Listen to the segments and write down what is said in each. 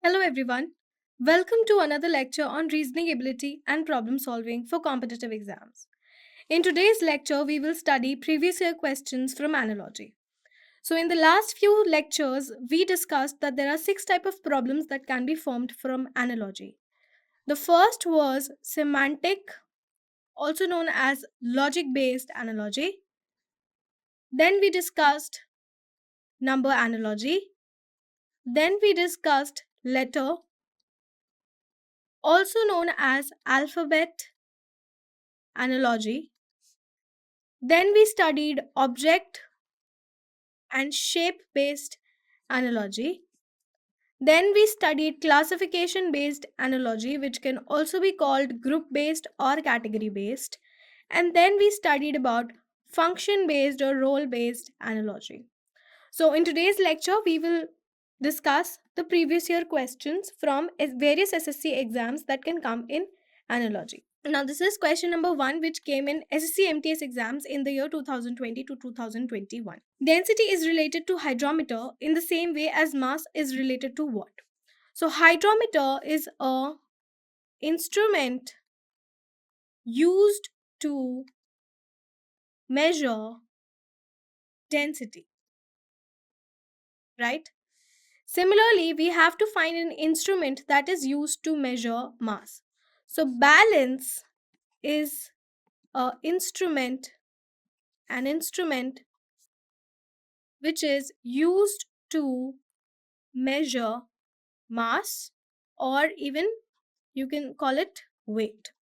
Hello everyone. Welcome to another lecture on reasoning ability and problem solving for competitive exams. In today's lecture, we will study previous year questions from analogy. So in the last few lectures, we discussed that there are 6 types of problems that can be formed from analogy. The first was semantic, also known as logic-based analogy. Then we discussed number analogy. Then we discussed letter, also known as alphabet analogy. Then we studied object and shape based analogy. Then we studied classification based analogy, which can also be called group based or category based. And then we studied about function based or role based analogy. So, in today's lecture, we will discuss the previous year questions from various SSC exams that can come in analogy. Now, this is question number 1, which came in SSC MTS exams in the year 2020 to 2021. Density is related to hydrometer in the same way as mass is related to what? So, hydrometer is a instrument used to measure density, right? Similarly, we have to find an instrument that is used to measure mass. So, balance is an instrument which is used to measure mass, or even you can call it weight.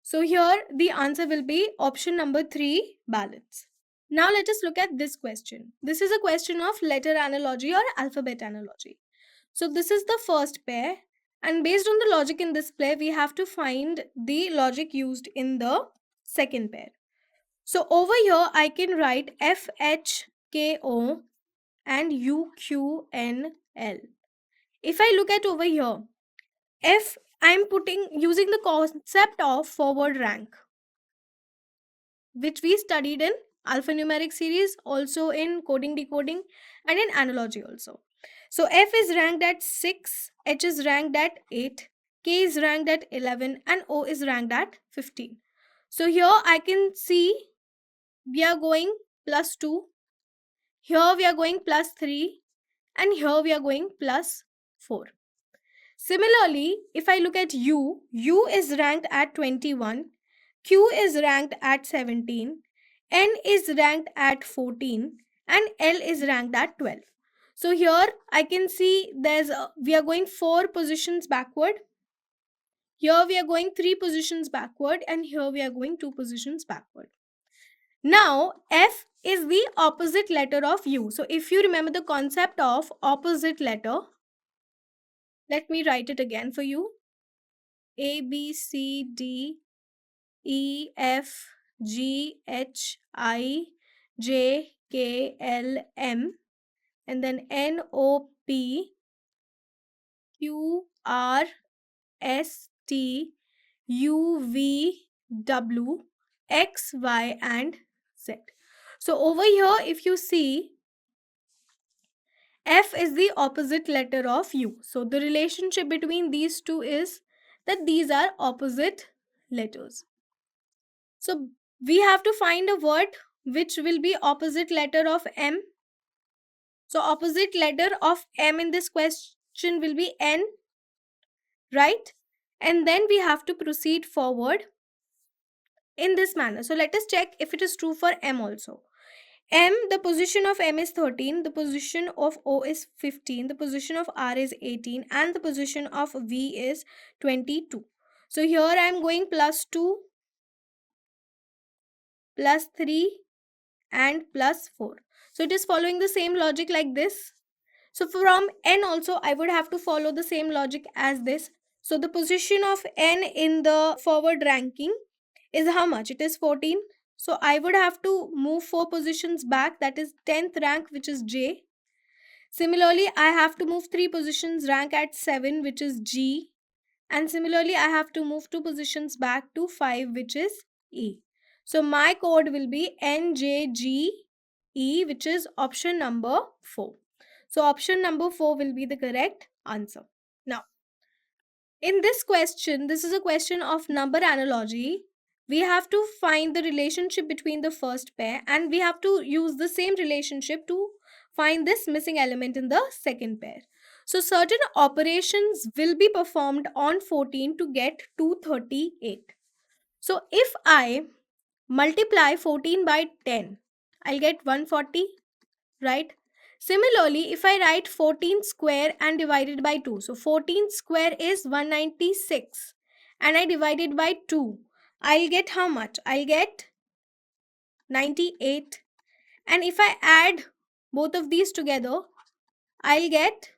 So, here the answer will be option number 3, balance. Now, let us look at this question. This is a question of letter analogy or alphabet analogy. So, this is the first pair, and based on the logic in this pair, we have to find the logic used in the second pair. So, over here, I can write FHKO and UQNL. If I look at over here, F, I'm using the concept of forward rank, which we studied in alphanumeric series, also in coding decoding, and in analogy also. So F is ranked at 6, H is ranked at 8, K is ranked at 11, and O is ranked at 15. So here I can see we are going plus 2, here we are going plus 3, and here we are going plus 4. Similarly, if I look at U is ranked at 21, Q is ranked at 17, N is ranked at 14, and L is ranked at 12. So here I can see we are going 4 positions backward. Here we are going 3 positions backward, and here we are going 2 positions backward. Now, F is the opposite letter of U. So if you remember the concept of opposite letter, let me write it again for you. A, B, C, D, E, F, G, H, I, J, K, L, M, and then N, O, P, Q, R, S, T, U, V, W, X, Y, and Z. So over here, if you see, F is the opposite letter of U. So the relationship between these two is that these are opposite letters. So we have to find a word which will be opposite letter of M. So opposite letter of M in this question will be N, right? And then we have to proceed forward in this manner. So let us check if it is true for M also. M, the position of M is 13, the position of O is 15, the position of R is 18, and the position of V is 22. So here I am going plus 2, plus 3, and plus 4. So it is following the same logic like this. So from N also I would have to follow the same logic as this. So the position of N in the forward ranking is how much? It is 14. So I would have to move 4 positions back, that is 10th rank, which is J. Similarly, I have to move 3 positions rank at 7, which is G. And similarly, I have to move 2 positions back to 5, which is E. So my code will be NJGE, which is option number 4. So option number 4 will be the correct answer. Now, in this question, this is a question of number analogy. We have to find the relationship between the first pair, and we have to use the same relationship to find this missing element in the second pair. So certain operations will be performed on 14 to get 238. So if I multiply 14 by 10, I'll get 140, right? Similarly, if I write 14 square and divided by 2, so 14 square is 196 and I divided by 2, I'll get how much? I'll get 98. And if I add both of these together, I'll get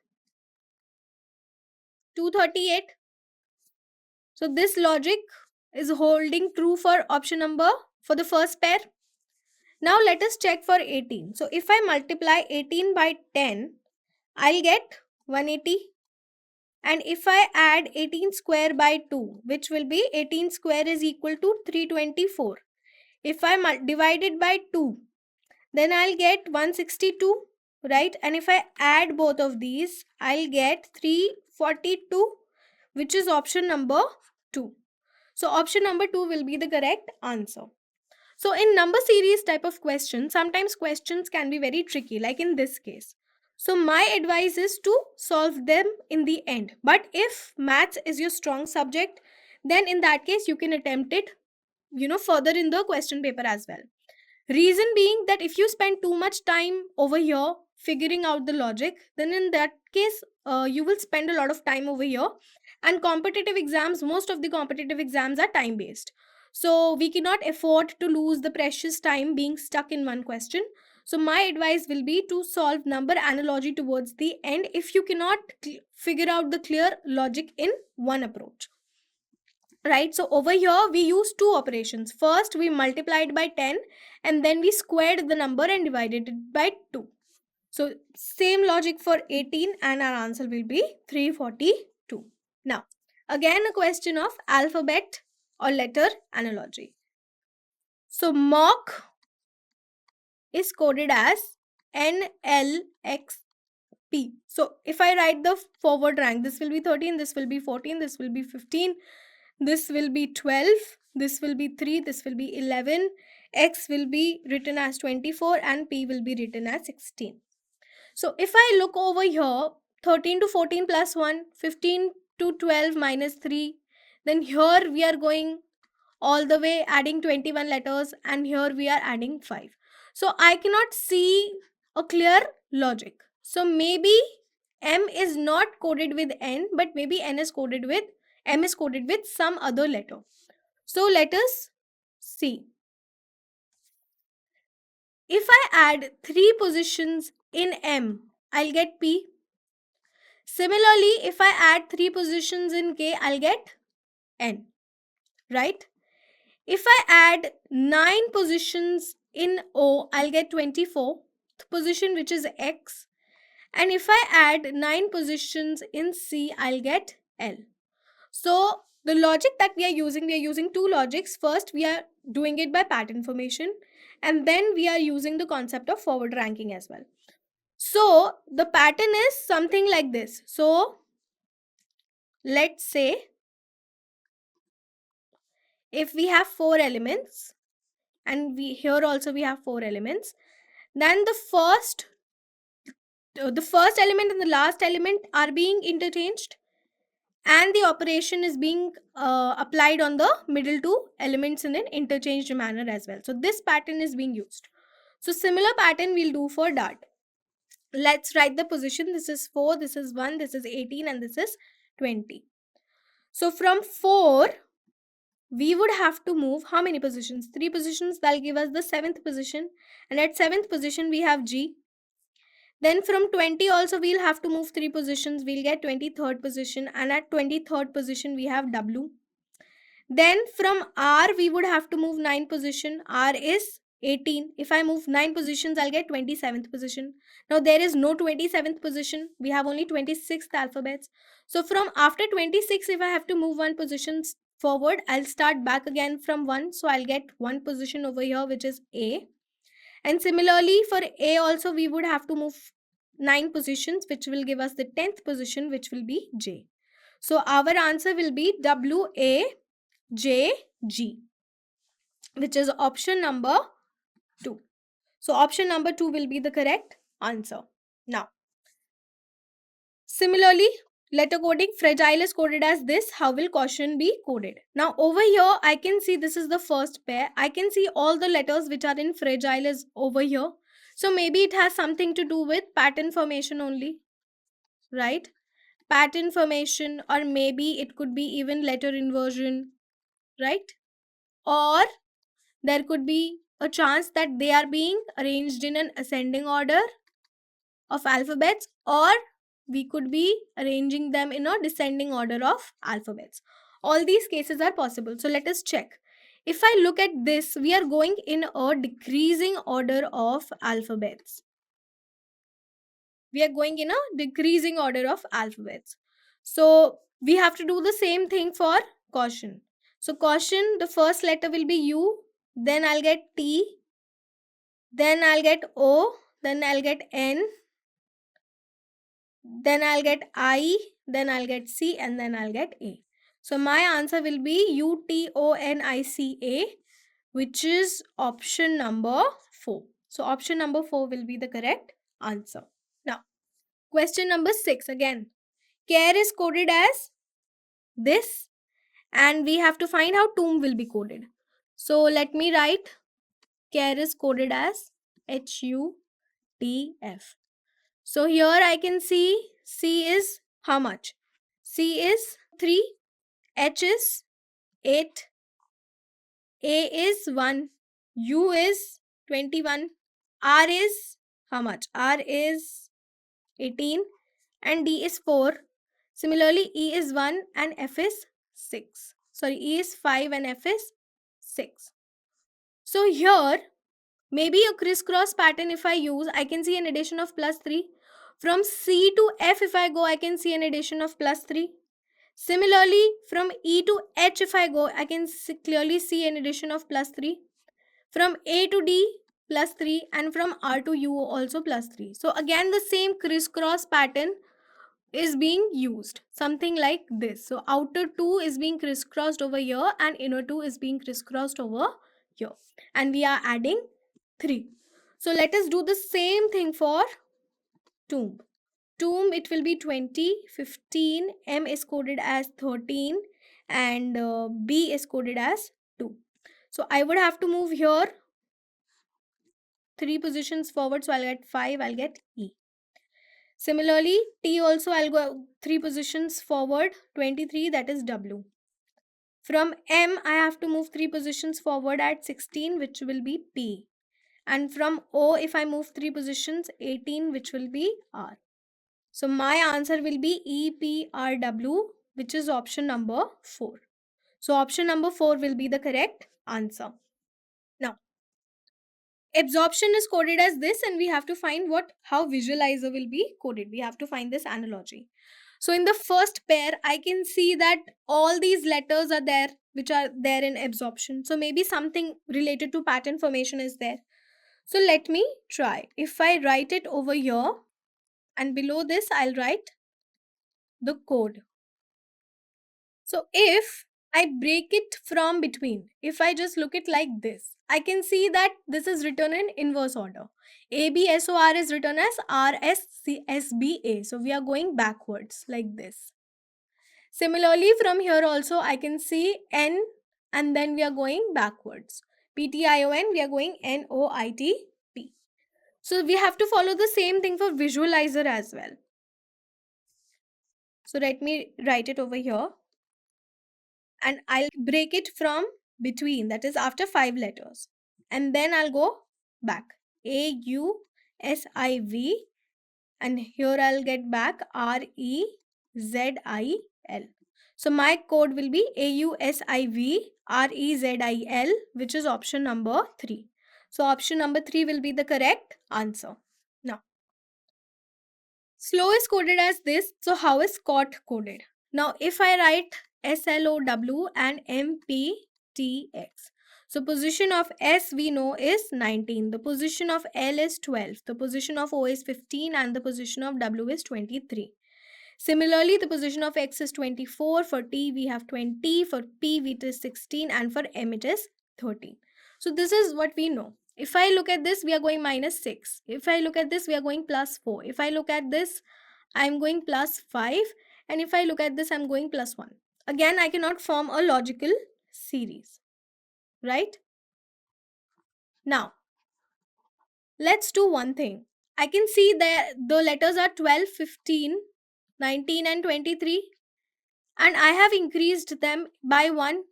238. So this logic is holding true for option number for the first pair. Now let us check for 18. So if I multiply 18 by 10, I'll get 180. And if I add 18 square by 2, which will be 18 square is equal to 324. If I divide it by 2, then I'll get 162, right? And if I add both of these, I'll get 342, which is option number 2. So option number 2 will be the correct answer. So in number series type of questions, sometimes questions can be very tricky, like in this case. So my advice is to solve them in the end. But if maths is your strong subject, then in that case you can attempt it, further in the question paper as well. Reason being that if you spend too much time over here figuring out the logic, then in that case you will spend a lot of time over here. And competitive exams, most of the competitive exams are time based. So we cannot afford to lose the precious time being stuck in one question. So my advice will be to solve number analogy towards the end if you cannot figure out the clear logic in one approach. Right, so over here we use two operations. First we multiplied by 10 and then we squared the number and divided it by 2. So same logic for 18 and our answer will be 342. Now again a question of alphabet or letter analogy. So mock is coded as NLXP. So if I write the forward rank, this will be 13, this will be 14, this will be 15, this will be 12, this will be 3, this will be 11, X will be written as 24 and P will be written as 16. So if I look over here, 13 to 14 plus 1, 15 to 12 minus 3, then here we are going all the way adding 21 letters and here we are adding 5. So I cannot see a clear logic. So maybe M is not coded with N, but maybe M is coded with some other letter. So let us see. If I add 3 positions in M, I'll get P. Similarly, if I add 3 positions in K, I'll get N. Right? If I add 9 positions in O, I'll get 24th position, which is X. And if I add 9 positions in C, I'll get L. So the logic that we are using two logics. First, we are doing it by pattern formation, and then we are using the concept of forward ranking as well. So the pattern is something like this. So let's say if we have 4 elements, and here also we have 4 elements, then the first element and the last element are being interchanged, and the operation is being applied on the middle two elements in an interchanged manner as well. So this pattern is being used. So similar pattern we'll do for Dart. Let's write the position. This is 4, this is 1, this is 18, and this is 20. So from 4, we would have to move how many positions? 3 positions. That'll give us the 7th position. And at 7th position, we have G. Then from 20 also, we'll have to move 3 positions. We'll get 23rd position. And at 23rd position, we have W. Then from R, we would have to move 9 position. R is 18. If I move 9 positions, I'll get 27th position. Now there is no 27th position. We have only 26th alphabets. So from after 26, if I have to move 1 position forward, I'll start back again from 1. So I'll get 1 position over here, which is A. And similarly for A also, we would have to move 9 positions, which will give us the 10th position, which will be J. So our answer will be WAJG, which is option number 2. So option number 2 will be the correct answer. Now, similarly, letter coding, fragile is coded as this. How will caution be coded? Now over here, I can see this is the first pair. I can see all the letters which are in fragile is over here. So maybe it has something to do with pattern formation only, right? Pattern formation, or maybe it could be even letter inversion, right? Or there could be a chance that they are being arranged in an ascending order of alphabets, or we could be arranging them in a descending order of alphabets. All these cases are possible. So let us check. If I look at this, we are going in a decreasing order of alphabets. We are going in a decreasing order of alphabets. So we have to do the same thing for caution. So caution, the first letter will be U, then I'll get T, then I'll get O, then I'll get N, then I'll get I, then I'll get C, and then I'll get A. So my answer will be UTONICA, which is option number 4. So option number 4 will be the correct answer. Now, question number 6 again. Care is coded as this, and we have to find how tomb will be coded. So let me write. Care is coded as HUTF. So here I can see C is how much? C is 3, H is 8, A is 1, U is 21, R is how much? R is 18, and D is 4. Similarly, E is 1 and F is 6. Sorry, E is 5 and F is 6. So here, maybe a crisscross pattern if I use, I can see an addition of plus 3. From C to F if I go, I can see an addition of plus 3. Similarly, from E to H if I go, I can clearly see an addition of plus 3. From A to D, plus 3, and from R to U also plus 3. So again, the same crisscross pattern is being used, something like this. So outer 2 is being crisscrossed over here and inner 2 is being crisscrossed over here, and we are adding 3. So let us do the same thing for tomb. Tomb, it will be 20, 15, M is coded as 13, and B is coded as 2. So I would have to move here 3 positions forward, so I'll get 5, I'll get E. Similarly, T also I'll go 3 positions forward, 23, that is W. From M, I have to move 3 positions forward at 16, which will be P. And from O, if I move 3 positions, 18, which will be R. So my answer will be EPRW, which is option number 4. So option number 4 will be the correct answer. Now, absorption is coded as this, and we have to find how visualizer will be coded. We have to find this analogy. So in the first pair, I can see that all these letters are there, which are there in absorption. So maybe something related to pattern formation is there. So let me try. If I write it over here, and below this, I'll write the code. So if I break it from between, if I just look it like this, I can see that this is written in inverse order. ABSOR is written as RSCSBA. So we are going backwards like this. Similarly, from here also I can see N, and then we are going backwards. PTION, we are going NOITP. So we have to follow the same thing for visualizer as well. So let me write it over here. And I'll break it from between, that is after 5 letters, and then I'll go back AUSIV, and here I'll get back REZIL. So my code will be AUSIV REZIL, which is option number 3. So option number 3 will be the correct answer. Now, slow is coded as this. So how is SCOT coded? Now if I write SLOW and MPTX. So position of S we know is 19. The position of L is 12. The position of O is 15 and the position of W is 23. Similarly, the position of X is 24. For T we have 20. For P it is 16 and for M it is 13. So this is what we know. If I look at this, we are going minus 6. If I look at this, we are going plus 4. If I look at this, I'm going plus 5. And if I look at this, I'm going plus 1. Again, I cannot form a logical series, right? Now, let's do one thing. I can see that the letters are 12, 15, 19 and 23 and I have increased them by 1,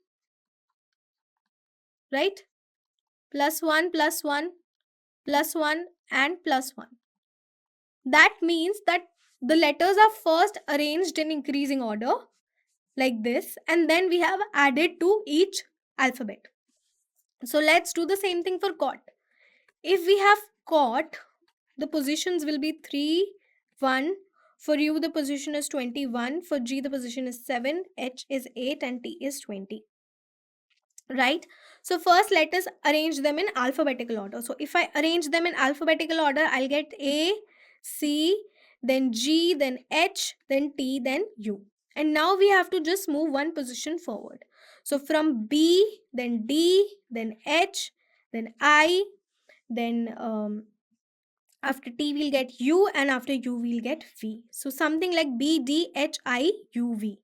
right? Plus 1, plus 1, plus 1 and plus 1. That means that the letters are first arranged in increasing order like this and then we have added to each alphabet. So let's do the same thing for cot. If we have cot, the positions will be 3, 1. For U, the position is 21. For G, the position is 7. H is 8 and T is 20. Right? So first let us arrange them in alphabetical order. So if I arrange them in alphabetical order, I'll get A, C, then G, then H, then T, then U. And now we have to just move one position forward. So from B, then D, then H, then I, then after T we'll get U and after U we'll get V. So something like B, D, H, I, U, V.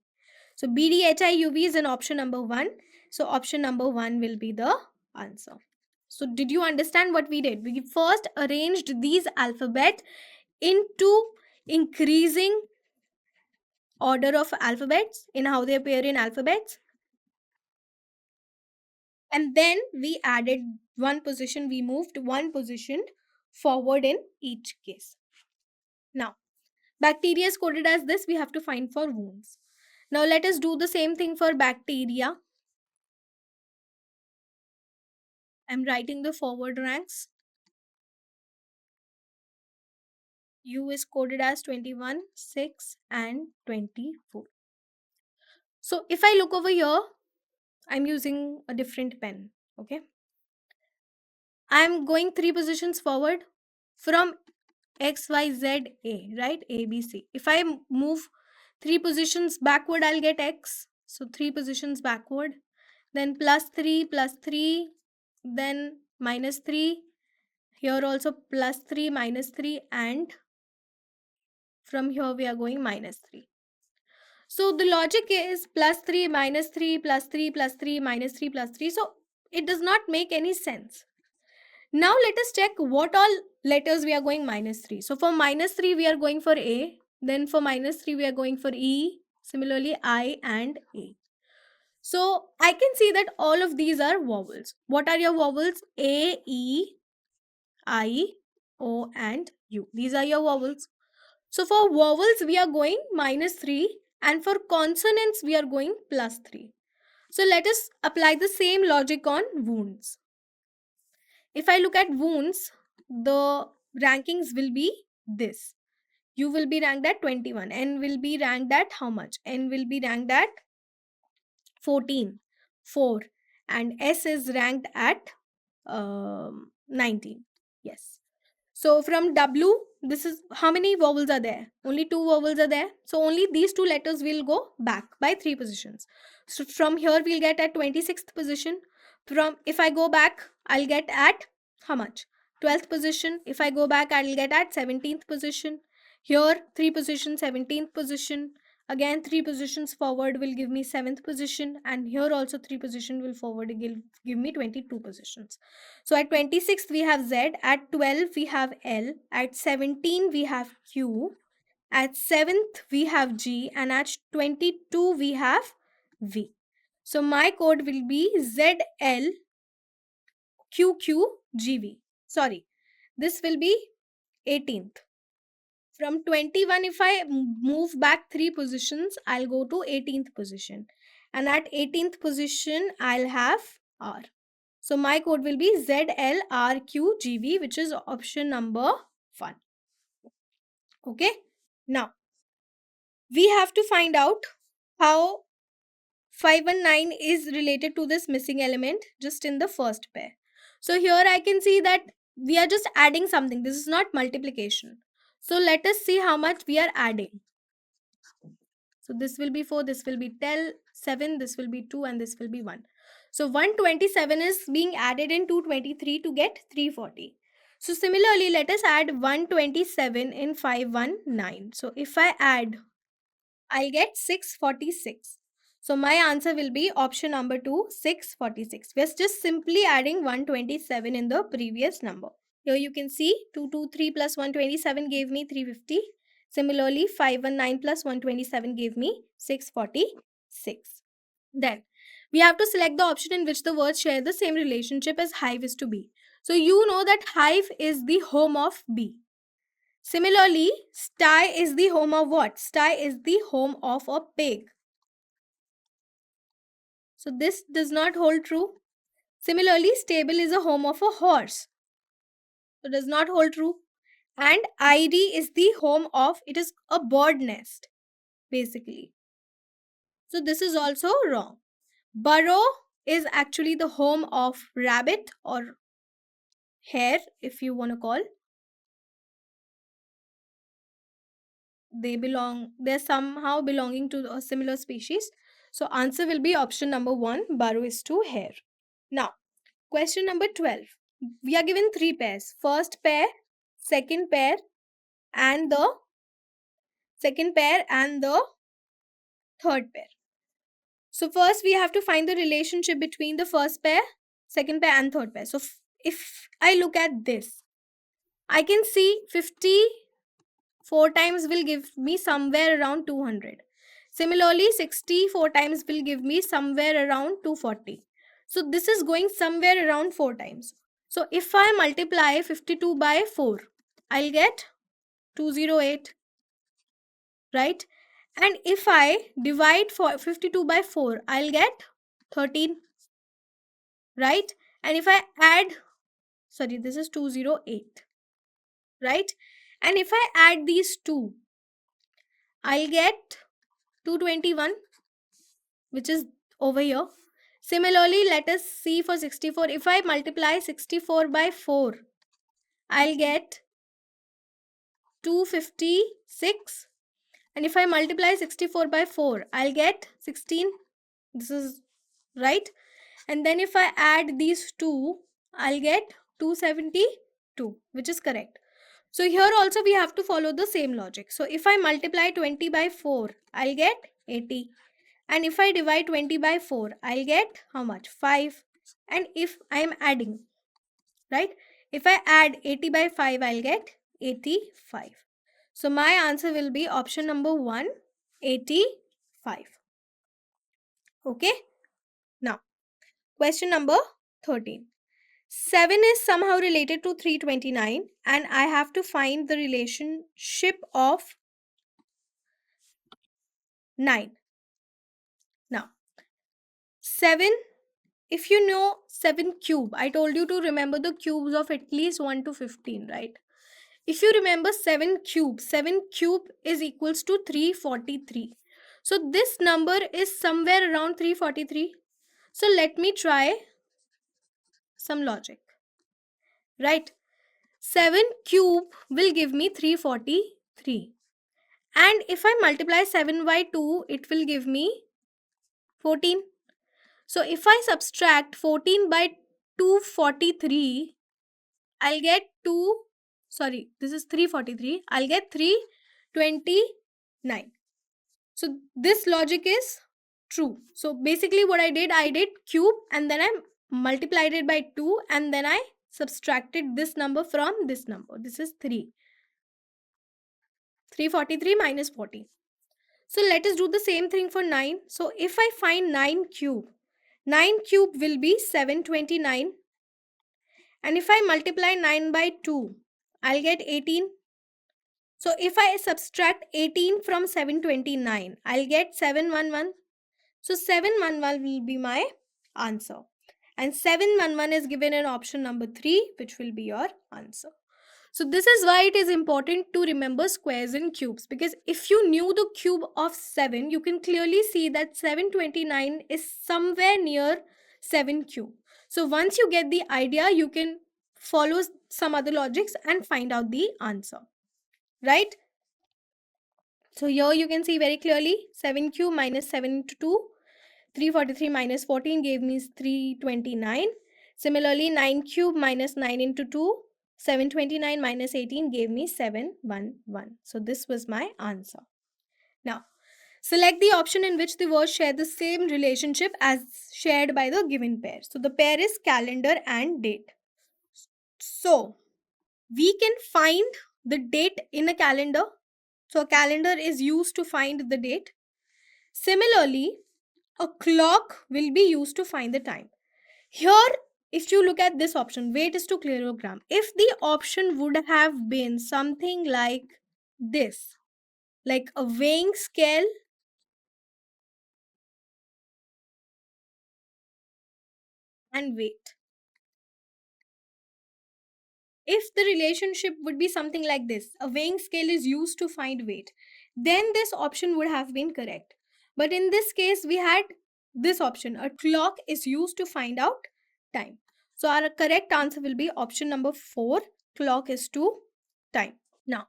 So B, D, H, I, U, V is an option number 1. So option number 1 will be the answer. So did you understand what we did? We first arranged these alphabet into increasing order of alphabets in how they appear in alphabets. And then we added one position, we moved one position forward in each case. Now, bacteria is coded as this, we have to find for wounds. Now let us do the same thing for bacteria. I'm writing the forward ranks. U is coded as 21, 6 and 24. So if I look over here, I'm using a different pen, okay? I'm going 3 positions forward from X, Y, Z, A, right? A, B, C. If I move 3 positions backward, I'll get X. So 3 positions backward. Then plus 3, then minus 3. Here also plus 3, minus 3 and from here we are going minus 3. So the logic is plus 3, minus 3, plus 3, plus 3, minus 3, plus 3. So it does not make any sense. Now let us check what all letters we are going minus 3. So for minus 3 we are going for A. Then for minus 3 we are going for E. Similarly I and A. So I can see that all of these are vowels. What are your vowels? A, E, I, O and U. These are your vowels. So for vowels we are going minus 3 and for consonants we are going plus 3. So let us apply the same logic on wounds. If I look at wounds, the rankings will be this. U will be ranked at 21. N will be ranked at how much? N will be ranked at 14, 4. And S is ranked at 19. Yes. So from W, this is how many vowels are there? Only 2 vowels are there. So only these 2 letters will go back by 3 positions. So from here we'll get at 26th position. From if I go back, I'll get at how much? 12th position. If I go back, I'll get at 17th position. Here 3 position, 17th position. Again 3 positions forward will give me 7th position and here also 3 position will forward give me 22 positions. So at 26th we have Z, at 12 we have L, at 17 we have Q, at 7th we have G and at 22 we have V. So my code will be ZL QQGV. Sorry, this will be 18th. From 21, if I move back 3 positions, I'll go to 18th position. And at 18th position, I'll have R. So my code will be ZLRQGV, which is option number 1. Okay. Now, we have to find out how 519 is related to this missing element just in the first pair. So here I can see that we are just adding something. This is not multiplication. So let us see how much we are adding. So this will be 4, this will be 10, 7, this will be 2, and this will be 1. So 127 is being added in 223 to get 340. So similarly, let us add 127 in 519. So if I add, I'll get 646. So my answer will be option number 2, 646. We're just simply adding 127 in the previous number. Here you can see 223 plus 127 gave me 350. Similarly, 519 plus 127 gave me 646. Then we have to select the option in which the words share the same relationship as hive is to bee. So you know that hive is the home of bee. Similarly, sty is the home of what? Sty is the home of a pig. So this does not hold true. Similarly, stable is a home of a horse. So does not hold true. And ID is the home of, it is a bird nest basically. So this is also wrong. Burrow is actually the home of rabbit or hare, if you want to call. They're somehow belonging to a similar species. So answer will be option number 1, burrow is to hare. Now, question number 12. We are given 3 pairs. First pair, second pair, and the third pair. So first we have to find the relationship between the first pair, second pair, and third pair. So if I look at this, I can see 54 times will give me somewhere around 200. Similarly, 64 times will give me somewhere around 240. So this is going somewhere around 4 times. So if I multiply 52 by 4, I'll get 208, right? And if I divide 52 by 4, I'll get 13, right? And if I add, sorry, this is 208, right? And if I add these two, I'll get 221, which is over here. Similarly, let us see for 64. If I multiply 64 by 4, I'll get 256. And if I multiply 64 by 4, I'll get 16. This is right. And then if I add these two, I'll get 272, which is correct. So here also we have to follow the same logic. So if I multiply 20 by 4, I'll get 80. And if I divide 20 by 4, I'll get how much? 5. And if I am adding, right? If I add 80 by 5, I'll get 85. So my answer will be option number 1, 85. Okay. Now, question number 13. 7 is somehow related to 329 and I have to find the relationship of 9. Now, 7, if you know 7 cube, I told you to remember the cubes of at least 1 to 15, right? If you remember 7 cube is equals to 343. So this number is somewhere around 343. So let me try some logic, right? 7 cube will give me 343. And if I multiply 7 by 2, it will give me 14. So if I subtract 14 by 243, I'll get this is 343. I'll get 329. So this logic is true. So basically what I did cube and then I multiplied it by 2 and then I subtracted this number from this number. This is 3. 343 minus 40. So let us do the same thing for 9. So if I find 9 cube will be 729. And if I multiply 9 by 2, I'll get 18. So if I subtract 18 from 729, I'll get 711. So 711 will be my answer. And 711 is given in option number 3, which will be your answer. So this is why it is important to remember squares and cubes, because if you knew the cube of 7, you can clearly see that 729 is somewhere near 7 cube. So once you get the idea, you can follow some other logics and find out the answer, right? So here you can see very clearly 7 cube minus 7 into 2, 343 minus 14 gave me 329. Similarly, 9 cube minus 9 into 2, 729 minus 18 gave me 711. So this was my answer. Now, select the option in which the words share the same relationship as shared by the given pair. So the pair is calendar and date. So we can find the date in a calendar. So a calendar is used to find the date. Similarly, a clock will be used to find the time. Here, if you look at this option, weight is to kilogram. If the option would have been something like this, like a weighing scale and weight. If the relationship would be something like this, a weighing scale is used to find weight, then this option would have been correct. But in this case, we had this option, a clock is used to find out time. So our correct answer will be option number 4, clock is to time. Now,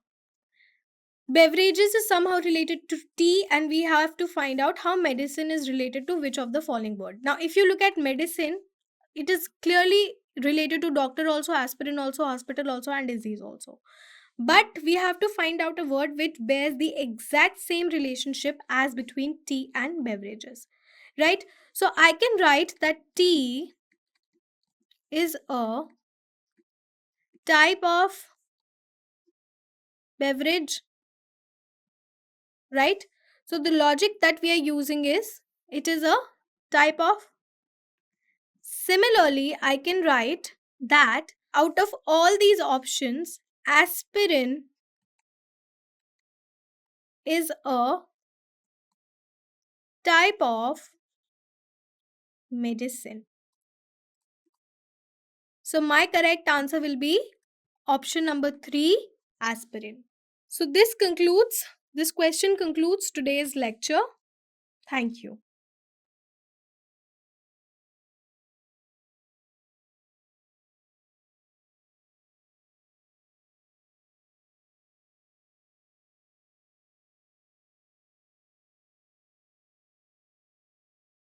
beverages is somehow related to tea, and we have to find out how medicine is related to which of the following word. Now, if you look at medicine, it is clearly related to doctor also, aspirin also, hospital also, and disease also. But we have to find out a word which bears the exact same relationship as between tea and beverages, right? So I can write that tea is a type of beverage, right? So the logic that we are using is it is a type of. Similarly, I can write that out of all these options, aspirin is a type of medicine. So my correct answer will be option number 3, aspirin. So this question concludes today's lecture. Thank you.